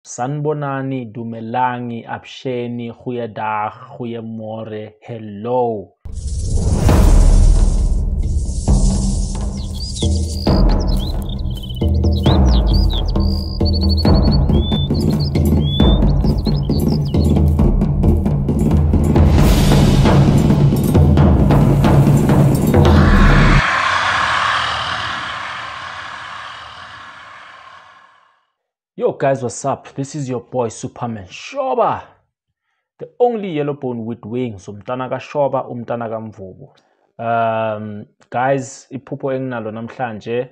Sanbonani, Dumelangi, Absheni, Goeiedag, Goeiemorgen, hello. Yo guys, what's up? This is your boy Superman Shoba, the only yellow bone with wings. Umntana kaShoba, umntana kaMvubu. Guys, iphupho enginalo namhlanje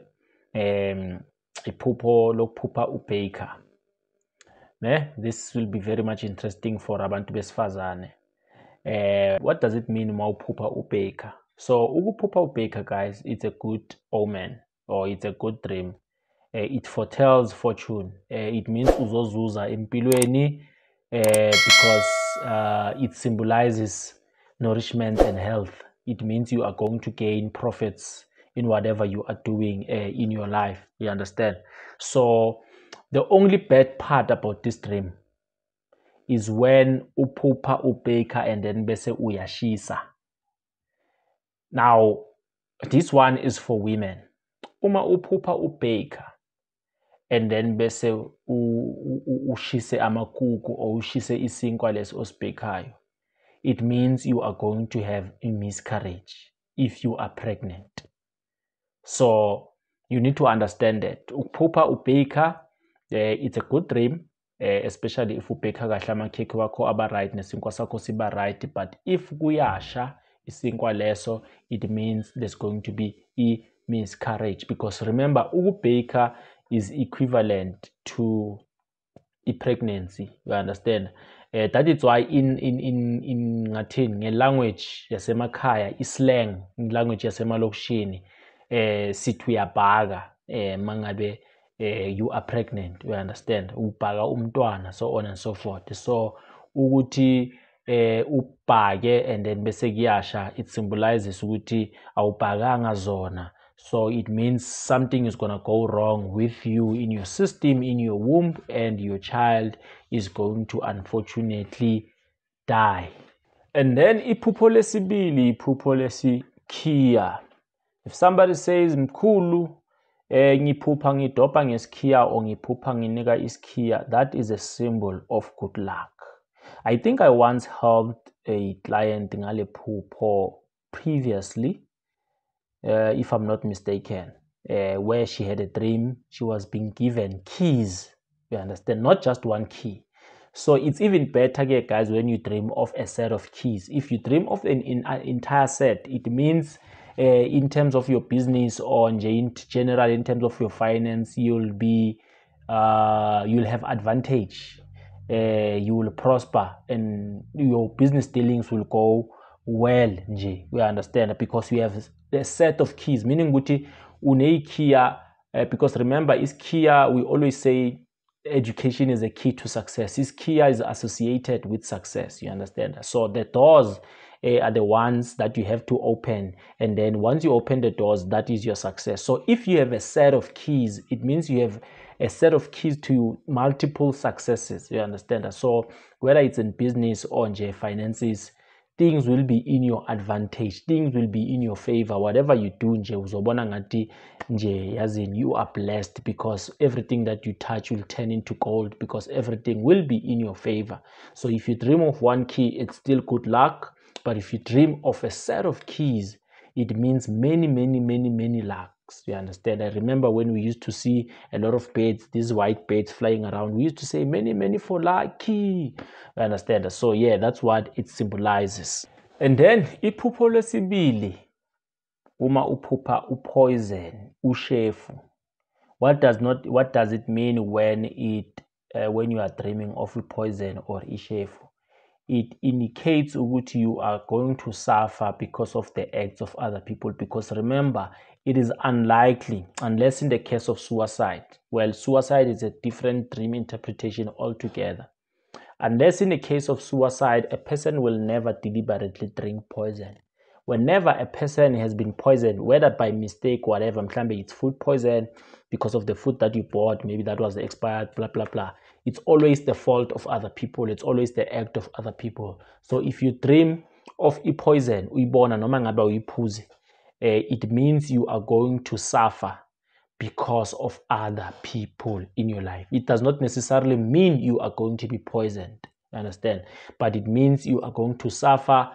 iphupho lokuphupha uBaker. This will be very much interesting for abantu besifazane. What does it mean uma uphupha uBaker? So ukuphupha uBaker, guys, it's a good omen or it's a good dream. It foretells fortune. It means uzozuza empilweni because it symbolizes nourishment and health. It means you are going to gain profits in whatever you are doing in your life. You understand? So the only bad part about this dream is when uphupha uBaker and then bese uyashisa. Now, this one is for women. Uma uphupha uBaker and then bese ushise amakuku or ushise isinkwa leso osibhekayo, it means you are going to have a miscarriage if you are pregnant. So you need to understand that ukuphupha uBaker, it's a good dream, especially if ubheka kahle amakhekhe wakho aba right nesinkwa sakho siba right. But if kuyasha isinkwa leso, it means there's going to be a miscarriage, because remember ukubheka is equivalent to a pregnancy. You understand? That is why in language yasemakhaya, islang, language yasemalokishini, sithi uyabhaka mangabe you are pregnant. You understand? Ubhaka umntwana, so on and so forth. So ukuthi ubhake and then bese kuyasha, it symbolizes ukuthi awubhakanga zona. So it means something is going to go wrong with you in your system, in your womb, and your child is going to unfortunately die. And then iphupho lesibili, iphupho lesikhiya. If somebody says mkhulu ngiphupha ngidobha ngesikhiya or ngiphupha nginika iskhiya, that is a symbol of good luck. I think I once helped a client ngale phupho previously, if I'm not mistaken, where she had a dream. She was being given keys. You understand? Not just one key. So it's even better, guys, when you dream of a set of keys. If you dream of an entire set, it means in terms of your business or in general, in terms of your finance, you'll have advantage. You will prosper and your business dealings will go well. We understand, because you have a set of keys, meaning ukuthi uneikhiya, because remember iskhiya, we always say education is a key to success. Iskhiya is associated with success. You understand? So the doors are the ones that you have to open, and then once you open the doors, that is your success. So if you have a set of keys, it means you have a set of keys to multiple successes. You understand? So whether it's in business or in finances, things will be in your advantage, things will be in your favor. Whatever you do, uzobona ngathi yazini you are blessed, because everything that you touch will turn into gold, because everything will be in your favor. So if you dream of one key, it's still good luck. But if you dream of a set of keys, it means many lucks. You understand? I remember when we used to see a lot of birds, these white birds flying around, we used to say many for lucky. You understand? So yeah, that's what it symbolizes. And then iphupho lesibili, uma uphupha upoison, ushefu. What does it mean when you are dreaming of a poison or ishefu? It indicates that you are going to suffer because of the acts of other people. Because remember, it is unlikely, unless in the case of suicide. Well, suicide is a different dream interpretation altogether. Unless in the case of suicide, a person will never deliberately drink poison. Whenever a person has been poisoned, whether by mistake, whatever, maybe it's food poison because of the food that you bought, maybe that was expired, blah, blah, blah. It's always the fault of other people. It's always the act of other people. So if you dream of a poison, it means you are going to suffer because of other people in your life. It does not necessarily mean you are going to be poisoned, you understand? But it means you are going to suffer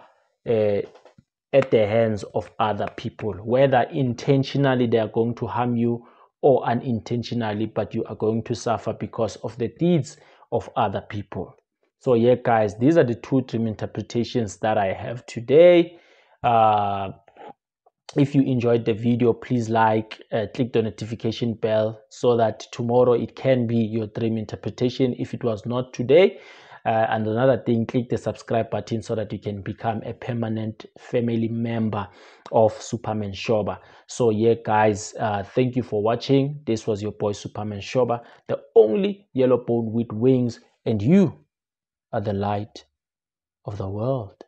at the hands of other people, whether intentionally they are going to harm you or unintentionally, but you are going to suffer because of the deeds of other people. So yeah, guys, these are the two dream interpretations that I have today. If you enjoyed the video, please click the notification bell so that tomorrow it can be your dream interpretation if it was not today. And another thing, click the subscribe button so that you can become a permanent family member of Superman Shoba. So yeah, guys, thank you for watching. This was your boy Superman Shoba, the only yellow bone with wings, and you are the light of the world.